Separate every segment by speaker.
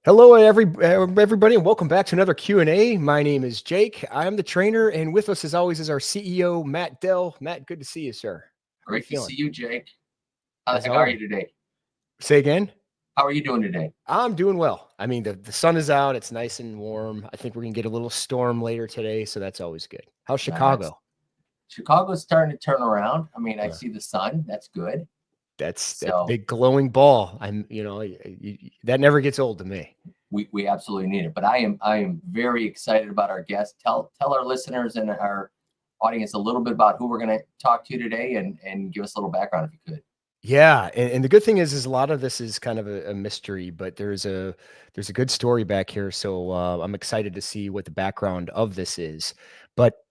Speaker 1: Hello, everybody, and welcome back to another Q&A. My name is Jake. I'm the trainer, and with us, as always, is our CEO, Matt Dell. Matt, good to see you, sir. How are you
Speaker 2: Great to
Speaker 1: feeling?
Speaker 2: see you, Jake. How
Speaker 1: As
Speaker 2: the heck are
Speaker 1: always.
Speaker 2: you today?
Speaker 1: Say again?
Speaker 2: How are you doing today?
Speaker 1: I'm doing well. I mean, the sun is out. It's nice and warm. I think we're going to get a little storm later today, so that's always good. How's
Speaker 2: That's
Speaker 1: Chicago?
Speaker 2: Chicago's starting to turn around. I mean, I
Speaker 1: Uh,
Speaker 2: see the sun. That's good.
Speaker 1: that's
Speaker 2: So
Speaker 1: big glowing ball. That never gets old to me.
Speaker 2: we absolutely need it. But I am very excited about our guest. Tell our listeners and our audience a little bit about who we're going to talk to today, and give us a little background if you could.
Speaker 1: Yeah, and the good thing is a lot of this is kind of a mystery, but there's a good story back here. So I'm excited to see what the background of this is. But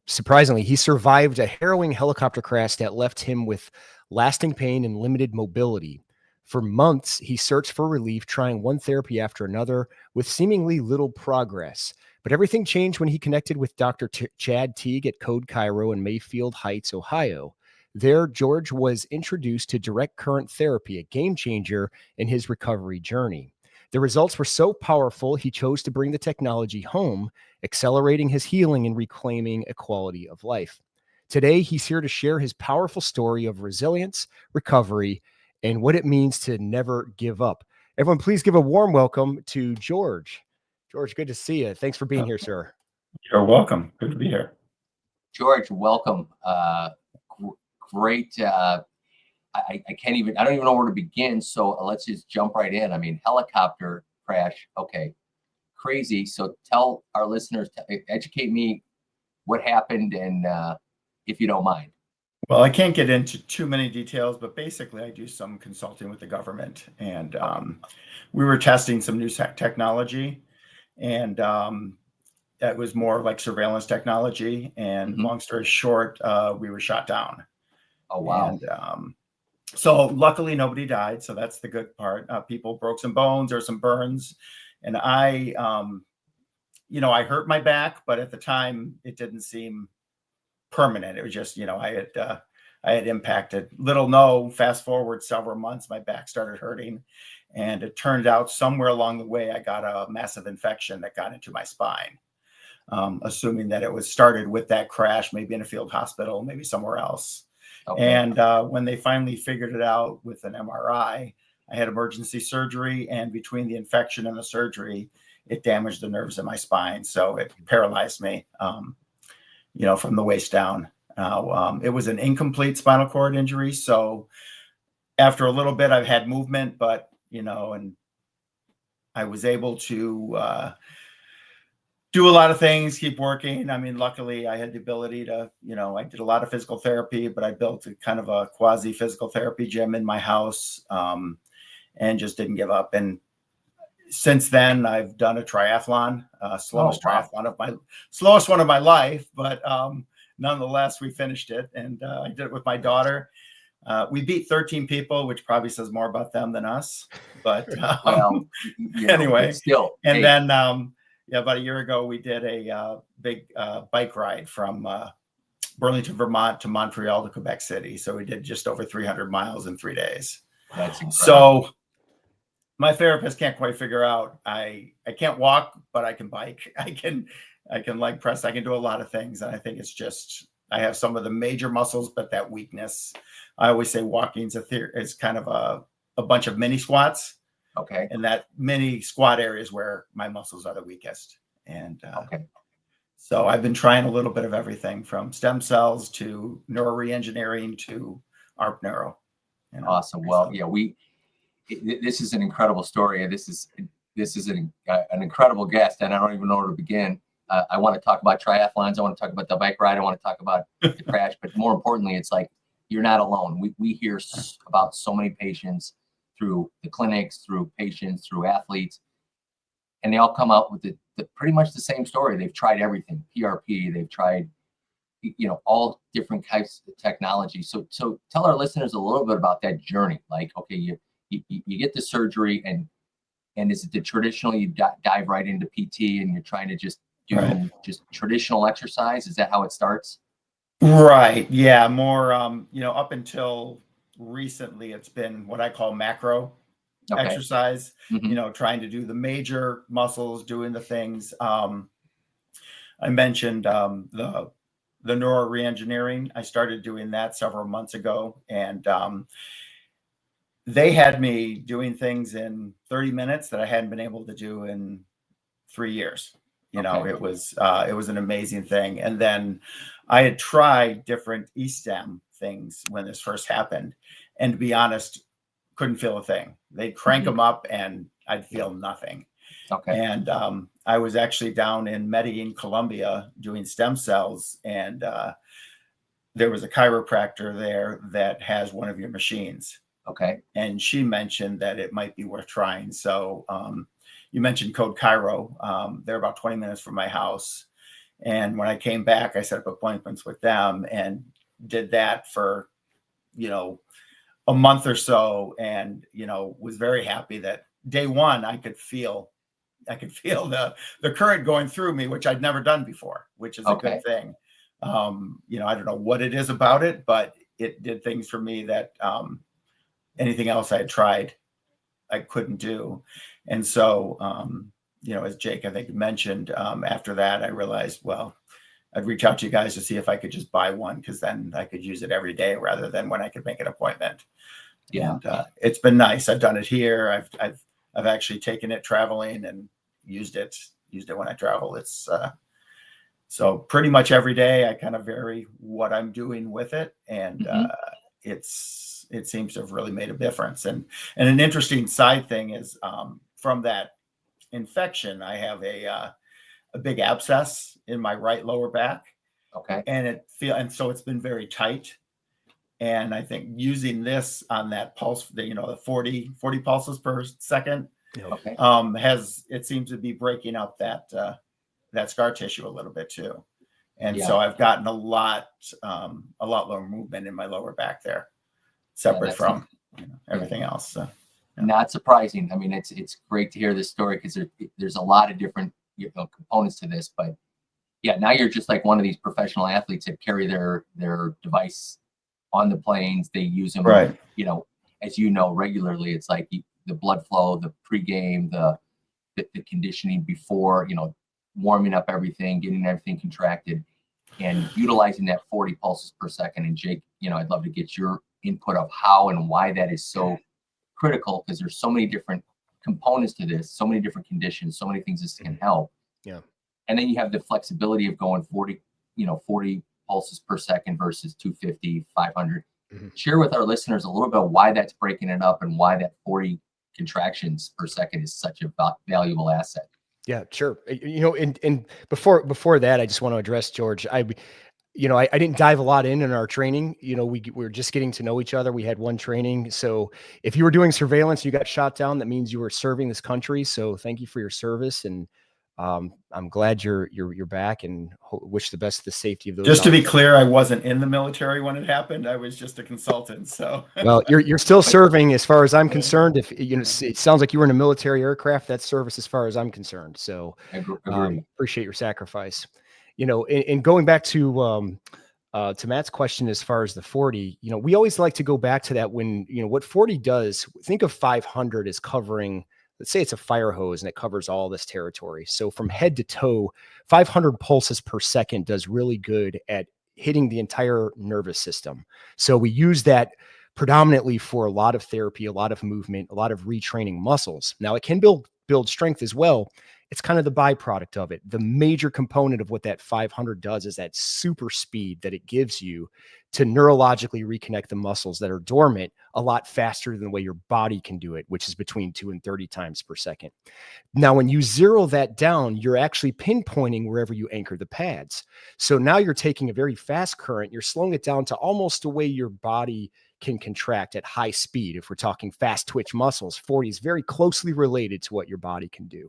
Speaker 1: surprisingly, he survived a harrowing helicopter crash that left him with lasting pain and limited mobility. For months, he searched for relief, trying one therapy after another, with seemingly little progress. But everything changed when he connected with Dr. Chad Teague at Code Cairo in Mayfield Heights, Ohio. There, George was introduced to direct current therapy, a game changer in his recovery journey. The results were so powerful, he chose to bring the technology home, accelerating his healing and reclaiming a quality of life. Today, he's here to share his powerful story of resilience, recovery, and what it means to never give up. Everyone, please give a warm welcome to George. George, good to see you. Thanks for being here, sir.
Speaker 3: You're welcome. Good to be here.
Speaker 2: George, welcome. Great. I can't even. I don't even know where to begin. So let's just jump right in. I mean, helicopter crash. Okay, crazy. So tell our listeners, educate me what happened, and if you don't mind.
Speaker 3: Well, I can't get into too many details, but basically I do some consulting with the government, and we were testing some new technology, and that was more like surveillance technology. And long story short, we were shot down.
Speaker 2: Oh, wow.
Speaker 3: And so luckily nobody died. So that's the good part. People broke some bones or some burns. And I hurt my back, but at the time it didn't seem permanent. It was just, I had impacted. Fast forward several months, my back started hurting, and it turned out somewhere along the way I got a massive infection that got into my spine. Assuming that it was started with that crash, maybe in a field hospital, maybe somewhere else. Okay. And when they finally figured it out with an MRI, I had emergency surgery, and between the infection and the surgery, it damaged the nerves in my spine. So it paralyzed me, from the waist down. It was an incomplete spinal cord injury. So after a little bit, I've had movement, but, and I was able to do a lot of things, keep working. I mean, luckily I had the ability to, I did a lot of physical therapy, but I built a kind of a quasi physical therapy gym in my house, and just didn't give up. And since then I've done a triathlon, slowest one of my life, but nonetheless, we finished it, and I did it with my daughter. We beat 13 people, which probably says more about them than us, but anyway,
Speaker 2: still.
Speaker 3: And then, about a year ago, we did a big bike ride from Burlington, Vermont to Montreal to Quebec City. So we did just over 300 miles in 3 days.
Speaker 2: That's incredible.
Speaker 3: So my therapist can't quite figure out, I can't walk, but I can bike. I can leg press. I can do a lot of things. And I think it's just, I have some of the major muscles, but that weakness, I always say walking is kind of a bunch of mini squats.
Speaker 2: Okay.
Speaker 3: And that mini squat area is where my muscles are the weakest. And so I've been trying a little bit of everything from stem cells to neuro re-engineering to ARPneuro.
Speaker 2: Awesome. Well, this is an incredible story. This is an incredible guest, and I don't even know where to begin. I want to talk about triathlons. I want to talk about the bike ride. I want to talk about the crash, but more importantly, it's like, you're not alone. We hear about so many patients through the clinics, through patients, through athletes, and they all come out with the pretty much the same story. They've tried everything, PRP, they've tried, all different types of technology. So tell our listeners a little bit about that journey. Like, okay, you get the surgery, and is it the traditional, you dive right into PT and you're trying to just do just traditional exercise? Is that how it starts?
Speaker 3: Right. Yeah. More, up until recently, it's been what I call macro exercise,
Speaker 2: Mhm.
Speaker 3: you know, trying to do the major muscles, doing the things. I mentioned the neuro reengineering. I started doing that several months ago, and they had me doing things in 30 minutes that I hadn't been able to do in 3 years. You know,
Speaker 2: Okay.
Speaker 3: it was an amazing thing. And then I had tried different E-stem things when this first happened, and to be honest, couldn't feel a thing. They'd crank
Speaker 2: Mhm.
Speaker 3: them up and I'd feel nothing.
Speaker 2: Okay.
Speaker 3: And I was actually down in Medellin, Colombia, doing stem cells, and there was a chiropractor there that has one of your machines,
Speaker 2: Okay.
Speaker 3: and she mentioned that it might be worth trying. So you mentioned Code Cairo. They're about 20 minutes from my house. And when I came back, I set up appointments with them and did that for, you know, a month or so. And, you know, was very happy that day one, I could feel the current going through me, which I'd never done before, which is a
Speaker 2: Okay.
Speaker 3: good thing. You know, I don't know what it is about it, but it did things for me that anything else I had tried, I couldn't do. And so, you know, as Jake, I think, mentioned, after that, I realized, well, I'd reach out to you guys to see if I could just buy one, because then I could use it every day rather than when I could make an appointment.
Speaker 2: Yeah.
Speaker 3: And it's been nice. I've done it here. I've actually taken it traveling and used it when I travel. It's so pretty much every day I kind of vary what I'm doing with it, and
Speaker 2: Mhm.
Speaker 3: it seems to have really made a difference. And an interesting side thing is, from that infection, I have a big abscess in my right lower back,
Speaker 2: Okay.
Speaker 3: and so it's been very tight. And I think using this on that pulse, you know, the 40 pulses per second,
Speaker 2: Okay.
Speaker 3: it seems to be breaking up that scar tissue a little bit too. And
Speaker 2: Yeah.
Speaker 3: so I've gotten a lot more movement in my lower back there, separate
Speaker 2: that's
Speaker 3: from everything else. So, yeah.
Speaker 2: Not surprising. I mean, it's great to hear this story, because there's a lot of different, you know, components to this. But yeah, now you're just like one of these professional athletes that carry their device on the planes. They use them,
Speaker 3: Right.
Speaker 2: you know, as you know, regularly. It's like the blood flow, the pregame, the conditioning before, you know, warming up everything, getting everything contracted, and utilizing that 40 pulses per second. And Jake, you know, I'd love to get your input of how and why that is so critical, because there's so many different components to this, so many different conditions, so many things this can help.
Speaker 1: Yeah.
Speaker 2: And then you have the flexibility of going 40 pulses per second versus 250, 500.
Speaker 1: Mhm.
Speaker 2: Share with our listeners a little bit why that's breaking it up, and why that 40 contractions per second is such a valuable asset.
Speaker 1: Yeah, sure. You know, and before that, I just want to address George. I didn't dive a lot in our training. You know, we were just getting to know each other. We had one training. So if you were doing surveillance, you got shot down, that means you were serving this country. So thank you for your service. And I'm glad you're back, and wish the best of the safety of those.
Speaker 3: Just to
Speaker 1: out
Speaker 3: be
Speaker 1: there.
Speaker 3: clear, I wasn't in the military when it happened. I was just a consultant. So
Speaker 1: Well, you're still serving, as far as I'm concerned. If you know, it sounds like you were in a military aircraft. That's service, as far as I'm concerned. So
Speaker 2: Agree.
Speaker 1: appreciate your sacrifice. You know, and going back to Matt's question, as far as the 40, you know, we always like to go back to that. When, you know, what 40 does, think of 500 as covering, let's say it's a fire hose and it covers all this territory. So from head to toe, 500 pulses per second does really good at hitting the entire nervous system. So we use that predominantly for a lot of therapy, a lot of movement, a lot of retraining muscles. Now it can build strength as well. It's kind of the byproduct of it. The major component of what that 500 does is that super speed that it gives you to neurologically reconnect the muscles that are dormant a lot faster than the way your body can do it, which is between 2 and 30 times per second. Now, when you zero that down, you're actually pinpointing wherever you anchor the pads. So now you're taking a very fast current, you're slowing it down to almost the way your body can contract at high speed. If we're talking fast twitch muscles, 40 is very closely related to what your body can do.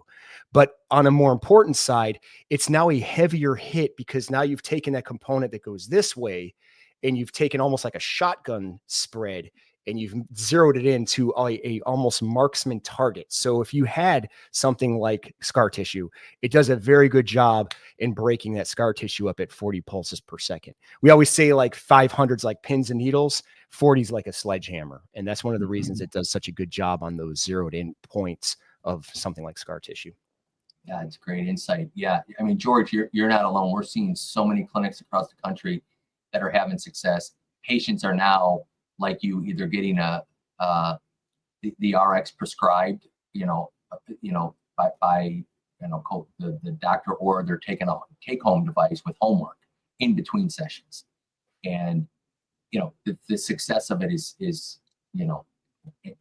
Speaker 1: But on a more important side, it's now a heavier hit, because now you've taken that component that goes this way and you've taken almost like a shotgun spread, and you've zeroed it into a almost marksman target. So if you had something like scar tissue, it does a very good job in breaking that scar tissue up at 40 pulses per second. We always say like 500's like pins and needles, 40's like a sledgehammer. And that's one of the reasons it does such a good job on those zeroed in points of something like scar tissue.
Speaker 2: Yeah, it's great insight. Yeah, I mean, George, you're not alone. We're seeing so many clinics across the country that are having success. Patients are now, like you, either getting the RX prescribed, by the doctor, or they're taking a take-home device with homework in between sessions. And the success of it is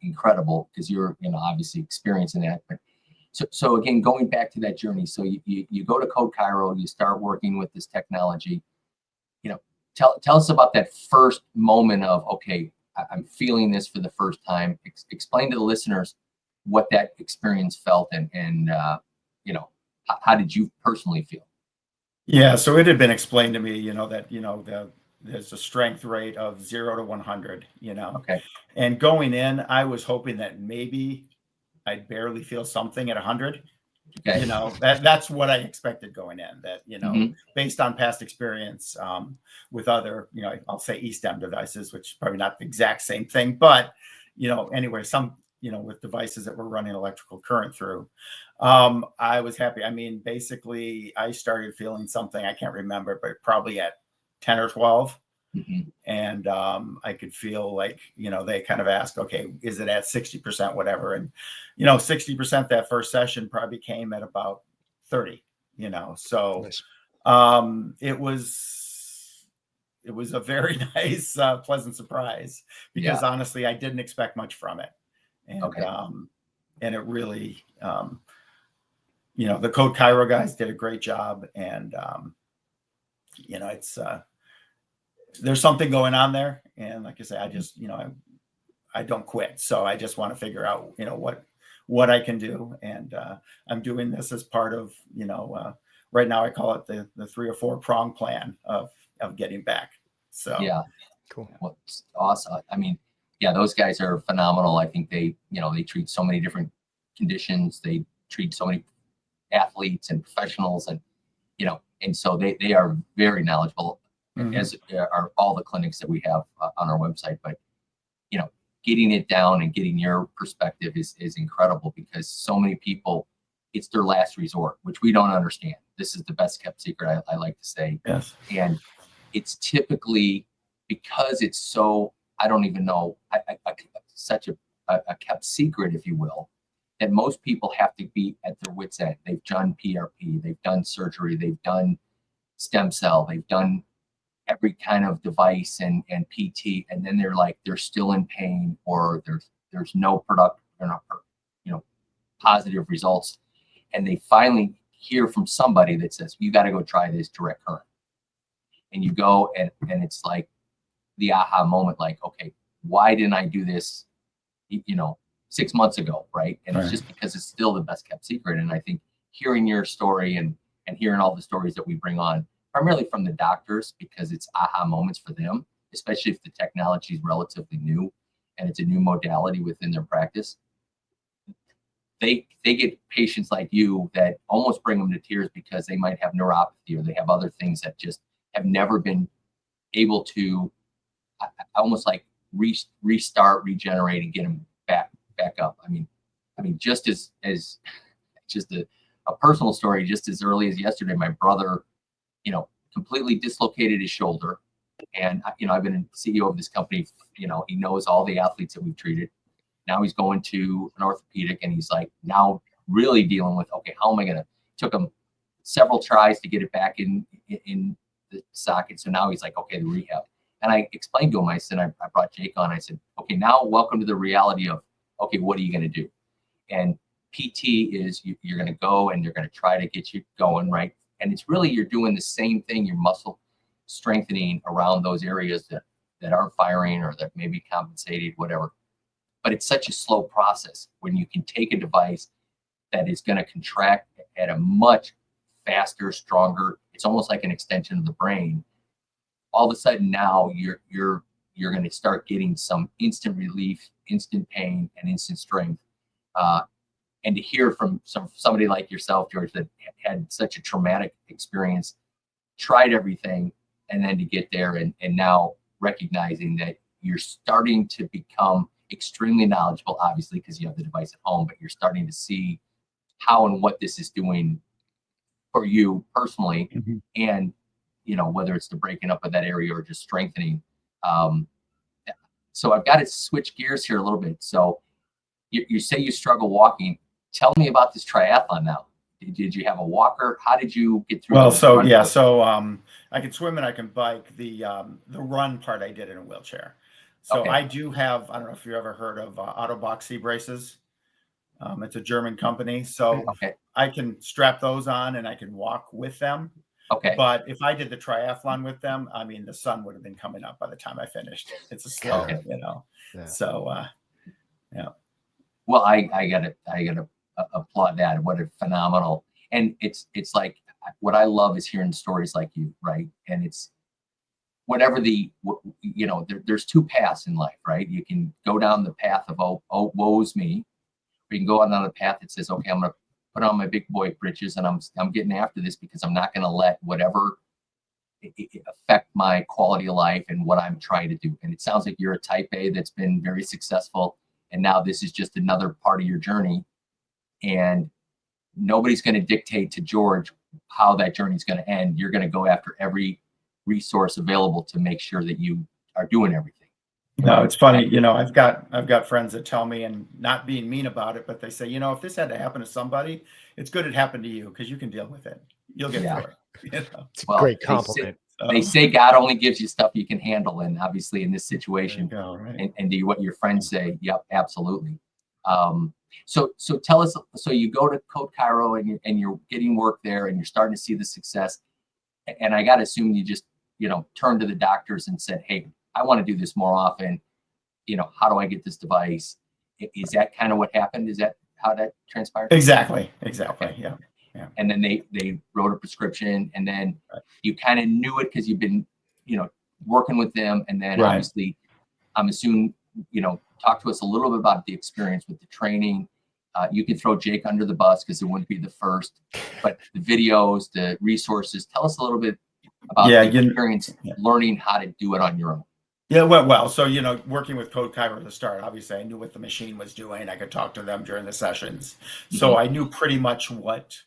Speaker 2: incredible, because you're obviously experiencing that. But so again, going back to that journey, so you go to Code Chiro, you start working with this technology. Tell us about that first moment of, okay, I'm feeling this for the first time. Explain to the listeners what that experience felt, and how did you personally feel?
Speaker 3: Yeah, so it had been explained to me, that there's a strength rate of 0 to 100,
Speaker 2: Okay.
Speaker 3: and going in, I was hoping that maybe I'd barely feel something at 100.
Speaker 2: Okay.
Speaker 3: That's what I expected going in, that,
Speaker 2: Mhm.
Speaker 3: based on past experience with other, I'll say e-stem devices, which is probably not the exact same thing, but, anyway, some, with devices that we're running electrical current through, I was happy. I mean, basically I started feeling something, I can't remember, but probably at 10 or 12.
Speaker 2: Mhm.
Speaker 3: And I could feel like, they kind of asked, okay, is it at 60%, whatever? And, 60% that first session probably came at about 30, so
Speaker 1: Nice.
Speaker 3: it was a very nice, pleasant surprise, because honestly, I didn't expect much from it. And,
Speaker 2: Okay.
Speaker 3: And it really, the Code Chiro guys did a great job, and, it's, there's something going on there. And like I say, I just, I don't quit. So I just want to figure out, what I can do. And I'm doing this as part of, right now I call it the 3 or 4 prong plan of getting back. So
Speaker 2: Yeah.
Speaker 1: Cool.
Speaker 2: Well, it's awesome. I mean, yeah, those guys are phenomenal. I think they treat so many different conditions. They treat so many athletes and professionals, and so they are very knowledgeable, as are all the clinics that we have on our website. But getting it down and getting your perspective is incredible, because so many people, it's their last resort, which we don't understand. This is the best kept secret, I like to say.
Speaker 3: Yes.
Speaker 2: And it's typically, because it's so, I don't even know, such a kept secret, if you will, that most people have to be at their wits' end. They've done PRP, they've done surgery, they've done stem cell, they've done every kind of device and PT, and then they're still in pain, or there's no product, positive results, and they finally hear from somebody that says, you got to go try this direct current. And you go, and it's like the aha moment, like, okay, why didn't I do this 6 months ago, right? And it's just because it's still the best kept secret. And I think hearing your story and hearing all the stories that we bring on, primarily from the doctors, because it's aha moments for them, especially if the technology is relatively new and it's a new modality within their practice. They get patients like you that almost bring them to tears, because they might have neuropathy, or they have other things that just have never been able to almost like restart, regenerate, and get them back up. I mean, just as just a personal story, just as early as yesterday, my brother, completely dislocated his shoulder. And, I've been CEO of this company, he knows all the athletes that we've treated. Now he's going to an orthopedic, and he's like now really dealing with, okay, how am I going to, took him several tries to get it back in the socket. So now he's like, okay, the rehab. And I explained to him, I said, I brought Jake on, I said, okay, now welcome to the reality of, okay, what are you going to do? And PT is you're going to go, and they're going to try to get you going, right? And it's really, you're doing the same thing, your muscle strengthening around those areas that aren't firing, or that may be compensated, whatever. But it's such a slow process when you can take a device that is going to contract at a much faster, stronger, it's almost like an extension of the brain. All of a sudden now you're you're going to start getting some instant relief, instant pain, and instant strength. And to hear from somebody like yourself, George, that had such a traumatic experience, tried everything, and then to get there and now recognizing that you're starting to become extremely knowledgeable, obviously, because you have the device at home, but you're starting to see how and what this is doing for you personally, and whether it's the breaking up of that area or just strengthening. So I've got to switch gears here a little bit. So you say you struggle walking. Tell me about this triathlon now. Did you have a walker? How did you get through?
Speaker 3: Well, so yeah, so I can swim and I can bike. The run part I did in a wheelchair. So
Speaker 2: Okay.
Speaker 3: I do have, I don't know if you ever heard of Autoboxy braces. It's a German company. So
Speaker 2: Okay.
Speaker 3: I can strap those on and I can walk with them.
Speaker 2: Okay.
Speaker 3: But if I did the triathlon with them, I mean, the sun would have been coming up by the time I finished. It's a slow,
Speaker 2: Okay.
Speaker 1: Yeah.
Speaker 3: So, yeah.
Speaker 2: Well, I gotta applaud that. What a phenomenal. And it's like, what I love is hearing stories like you, right? And it's whatever there's two paths in life, right? You can go down the path of, oh, woe's me. Or you can go on the path that says, okay, I'm going to put on my big boy britches and I'm getting after this because I'm not going to let whatever affect my quality of life and what I'm trying to do. And it sounds like you're a type A that's been very successful. And now this is just another part of your journey. And nobody's going to dictate to George how that journey is going to end. You're going to go after every resource available to make sure that you are doing everything.
Speaker 3: No, it's funny. I've got friends that tell me, and not being mean about it, but they say, if this had to happen to somebody, it's good it happened to you because you can deal with it. You'll get through it.
Speaker 1: It's a great compliment.
Speaker 2: They say God only gives you stuff you can handle, and obviously in this situation,
Speaker 3: right.
Speaker 2: and do what your friends say. Yep, absolutely. So tell us. So you go to Code Chiro and you're getting work there, and you're starting to see the success. And I got to assume you just turned to the doctors and said, "Hey, I want to do this more often. How do I get this device?" Is that kind of what happened? Is that how that transpired?
Speaker 3: Exactly.
Speaker 2: Okay.
Speaker 3: Yeah.
Speaker 2: And then they wrote a prescription, and then you kind of knew it because you've been, working with them. And then obviously, I'm assuming, talk to us a little bit about the experience with the training. You can throw Jake under the bus because it wouldn't be the first, but the videos, the resources, tell us a little bit about the experience learning how to do it on your own.
Speaker 3: Yeah, well, so, working with Code Chiro at the start, obviously I knew what the machine was doing. I could talk to them during the sessions. So I knew pretty much what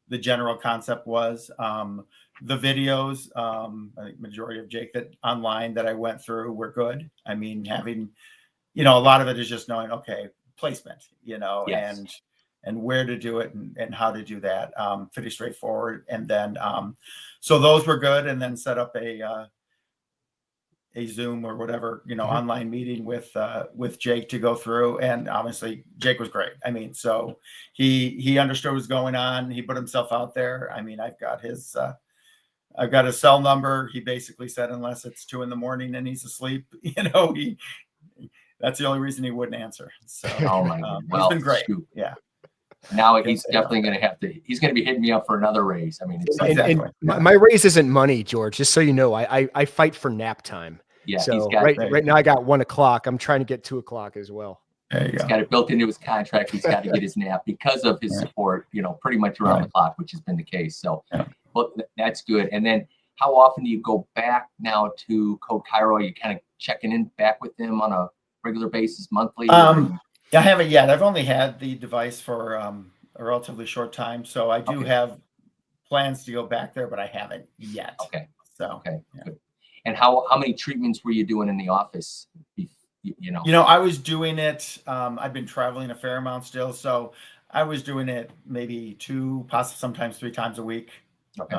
Speaker 3: the general concept was. The videos, I think majority of Jake that online that I went through were good. I mean, having, a lot of it is just knowing, okay, placement, and where to do it and how to do that. Pretty straightforward. And then, so those were good. And then set up a Zoom or whatever, online meeting with Jake to go through. And obviously Jake was great. I mean, so he understood what was going on. He put himself out there. I mean, I've got his cell number. He basically said, unless it's 2 a.m. and he's asleep, that's the only reason he wouldn't answer. So
Speaker 2: well,
Speaker 3: he's been great.
Speaker 2: Shoot.
Speaker 3: Yeah.
Speaker 2: Now he's definitely going to he's going to be hitting me up for another raise. I mean,
Speaker 1: and my raise isn't money, George, just so you know. I fight for nap time.
Speaker 2: Yeah.
Speaker 1: So right now I got 1 o'clock. I'm trying to get 2 o'clock as well.
Speaker 2: He's got it built into his contract. He's got to get his nap because of his support, pretty much around the clock, which has been the case. So, well, that's good. And then how often do you go back now to Code Chiro? Are you kind of checking in back with them on a regular basis, monthly?
Speaker 3: I haven't yet. I've only had the device for a relatively short time. So I do have plans to go back there, but I haven't yet.
Speaker 2: Okay.
Speaker 3: So,
Speaker 2: good. And how many treatments were you doing in the office?
Speaker 3: I was doing it. I've been traveling a fair amount still. So I was doing it maybe 2, possibly sometimes 3 times a week.
Speaker 2: Okay.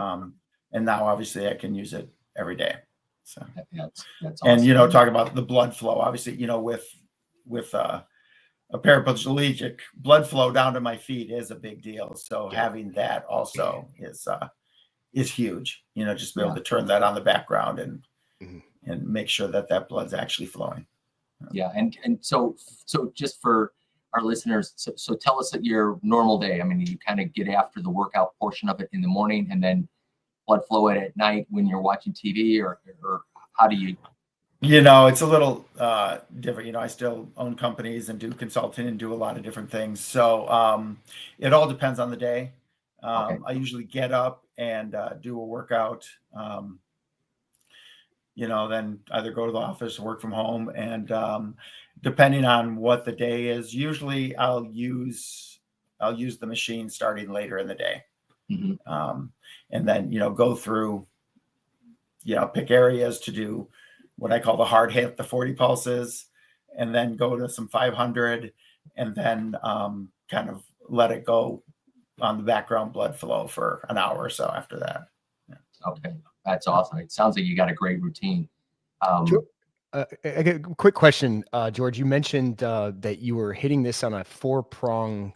Speaker 3: And now obviously I can use it every day. So
Speaker 2: that's awesome.
Speaker 3: And, talk about the blood flow, obviously, with a paraplegic, blood flow down to my feet is a big deal. So having that also is huge, just be able to turn that on the background and make sure that blood's actually flowing.
Speaker 2: Yeah. And so just for our listeners, so tell us that your normal day. I mean, you kind of get after the workout portion of it in the morning and then blood flow it at night when you're watching TV, or how do you
Speaker 3: It's a little different. I still own companies and do consulting and do a lot of different things. So it all depends on the day.
Speaker 2: Okay.
Speaker 3: I usually get up and do a workout, then either go to the office or work from home. And depending on what the day is, usually I'll use the machine starting later in the day. And then, go through, pick areas to do what I call the hard hit, the 40 pulses, and then go to some 500, and then kind of let it go on the background blood flow for an hour or so after that. Yeah.
Speaker 2: Okay, that's awesome. It sounds like you got a great routine.
Speaker 1: I get a quick question, George. You mentioned that you were hitting this on a 4-prong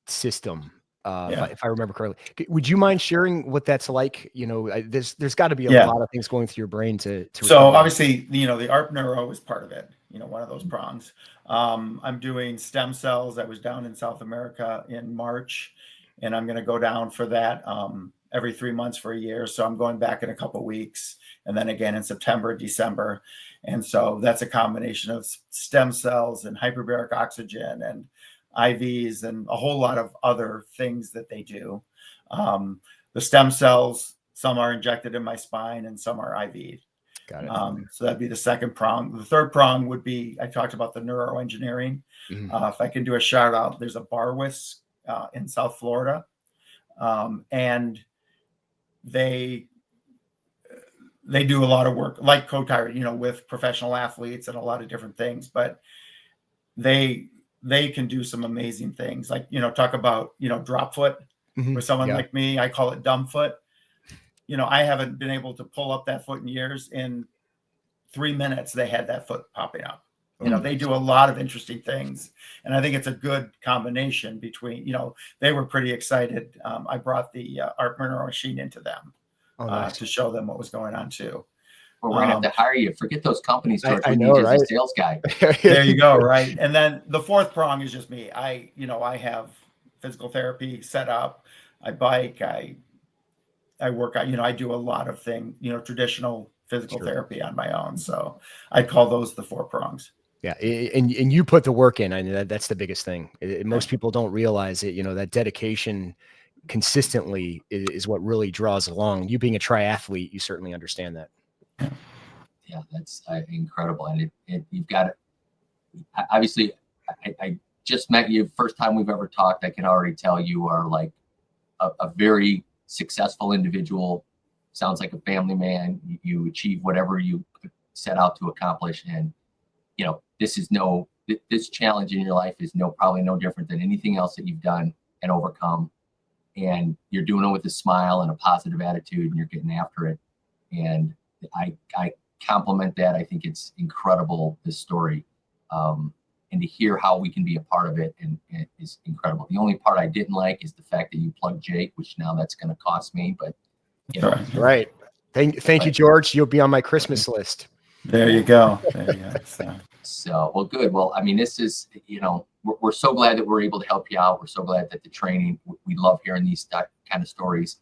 Speaker 1: system. If I remember correctly, would you mind sharing what that's like? There's got to be a lot of things going through your brain to
Speaker 3: so obviously, the ARPneuro is part of it, one of those prongs. I'm doing stem cells. I was down in South America in March, and I'm going to go down for that every 3 months for a year. So I'm going back in a couple of weeks, and then again in September, December. And so that's a combination of stem cells and hyperbaric oxygen and IVs and a whole lot of other things that they do. The stem cells, some are injected in my spine and some are IV.
Speaker 1: Got it.
Speaker 3: So that'd be the second prong. The third prong would be, I talked about the neuroengineering. If I can do a shout out, there's a bar whisk in South Florida. And they do a lot of work like co-tire, with professional athletes and a lot of different things, but they can do some amazing things. Like, talk about, drop foot for someone like me. I call it dumb foot. I haven't been able to pull up that foot in years. In 3 minutes, they had that foot popping up. They do a lot of interesting things. And I think it's a good combination between, they were pretty excited. I brought the ARPneuro machine into them to show them what was going on too.
Speaker 2: Well, we're gonna have to hire you. Forget those companies, George.
Speaker 1: I
Speaker 2: We
Speaker 1: know,
Speaker 2: need you
Speaker 1: right?
Speaker 2: as a sales guy.
Speaker 3: There you go, right? And then the fourth prong is just me. I have physical therapy set up. I bike. I work out. I do a lot of things. Traditional physical therapy on my own. So I call those the 4 prongs.
Speaker 1: Yeah, and you put the work in. I mean, that's the biggest thing. Most people don't realize it. That dedication consistently is what really draws along. You being a triathlete, you certainly understand that.
Speaker 2: Yeah, that's incredible. And you've got it. Obviously, I just met you. First time we've ever talked. I can already tell you are like a very successful individual. Sounds like a family man. You achieve whatever you set out to accomplish. And, this challenge in your life is probably no different than anything else that you've done and overcome. And you're doing it with a smile and a positive attitude, and you're getting after it. And I compliment that. I think it's incredible, this story. And to hear how we can be a part of it and is incredible. The only part I didn't like is the fact that you plugged Jake, which now that's going to cost me, but
Speaker 1: Right. Thank you, George. You'll be on my Christmas list.
Speaker 3: There you go.
Speaker 2: So, well, good. Well, I mean, this is, we're so glad that we're able to help you out. We're so glad that the training, we love hearing these kind of stories.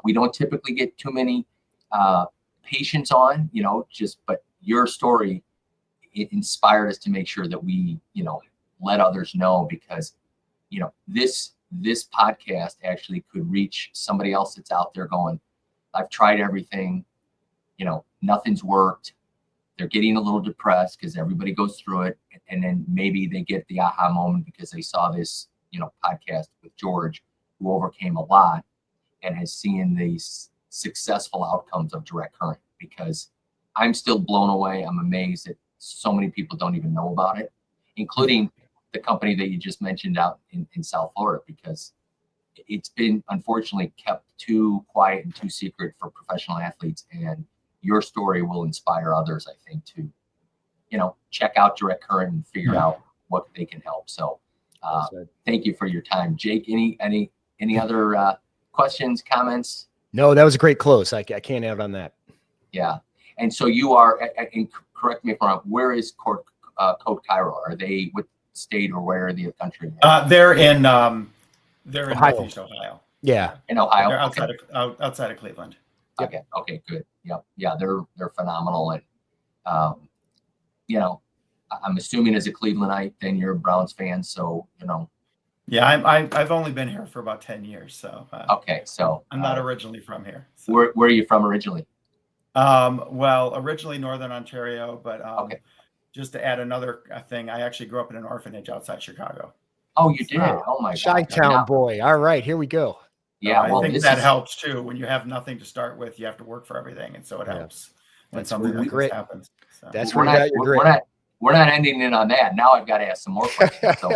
Speaker 2: We don't typically get too many patients on, but your story, it inspired us to make sure that we, let others know, because, this podcast actually could reach somebody else that's out there going, I've tried everything, nothing's worked. They're getting a little depressed because everybody goes through it. And then maybe they get the aha moment because they saw this, podcast with George, who overcame a lot and has seen these successful outcomes of direct current. Because I'm still blown away. I'm amazed that so many people don't even know about it, including the company that you just mentioned out in South Florida, because it's been unfortunately kept too quiet and too secret for professional athletes. And your story will inspire others, I think, to, check out direct current and figure out what they can help. So thank you for your time. Jake, any other questions, comments?
Speaker 1: No, that was a great close. I can't add on that.
Speaker 2: Yeah. And so you are, and correct me if I'm wrong, where is Code Cairo? Are they with state or where are the country?
Speaker 3: They're in
Speaker 1: Ohio.
Speaker 3: Northeast Ohio.
Speaker 1: Yeah.
Speaker 2: In Ohio.
Speaker 3: They're outside of Cleveland.
Speaker 2: Okay. Okay. Good. Yep. Yeah. They're phenomenal. And you know, I'm assuming as a Clevelandite, then you're a Browns fan. So, you know.
Speaker 3: Yeah, I've only been here for about 10 years. So,
Speaker 2: okay. So
Speaker 3: I'm not originally from here. So.
Speaker 2: Where are you from originally?
Speaker 3: Well, originally Northern Ontario, but
Speaker 2: okay.
Speaker 3: Just to add another thing, I actually grew up in an orphanage outside Chicago.
Speaker 2: Oh, you did?
Speaker 1: Wow.
Speaker 2: Oh my God.
Speaker 1: Chi-town boy. All right, here we go.
Speaker 2: Yeah,
Speaker 3: so I think that helps too. When you have nothing to start with, you have to work for everything, and so it helps when something like this happens. So.
Speaker 1: That's where you got your grit.
Speaker 2: We're not ending in on that. Now I've got to ask some more questions. So,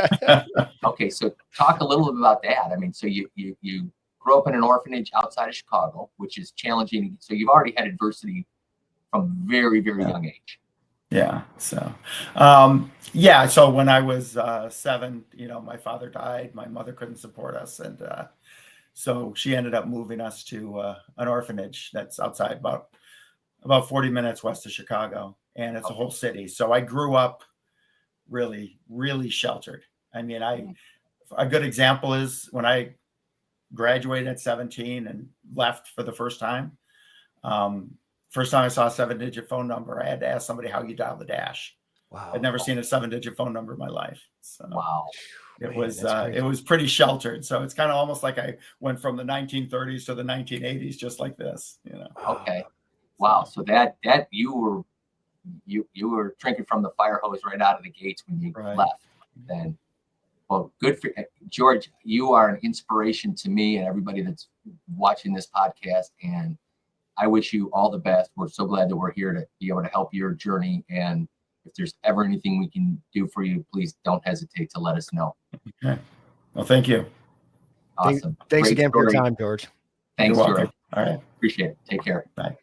Speaker 2: okay, so talk a little bit about that. I mean, so you grew up in an orphanage outside of Chicago, which is challenging. So you've already had adversity from very, very young age.
Speaker 3: Yeah. So, So when I was 7, my father died. My mother couldn't support us, and so she ended up moving us to an orphanage that's outside about 40 minutes west of Chicago, and it's a whole city. So I grew up really, really sheltered. I mean, a good example is when I graduated at 17 and left for the first time. First time I saw a 7-digit phone number, I had to ask somebody how you dial the dash.
Speaker 1: Wow.
Speaker 3: I'd never seen a 7-digit phone number in my life. So
Speaker 2: wow.
Speaker 3: It was pretty sheltered. So it's kind of almost like I went from the 1930s to the 1980s, just like this,
Speaker 2: Okay. Wow. So that you were drinking from the fire hose right out of the gates when you left. Then, well, good for George. You are an inspiration to me and everybody that's watching this podcast. And I wish you all the best. We're so glad that we're here to be able to help your journey. And if there's ever anything we can do for you, please don't hesitate to let us know.
Speaker 3: Okay. Well, thank you.
Speaker 2: Awesome.
Speaker 1: Thanks again for your time, George.
Speaker 2: Thanks, George.
Speaker 3: All right.
Speaker 2: Appreciate it. Take care.
Speaker 3: Bye.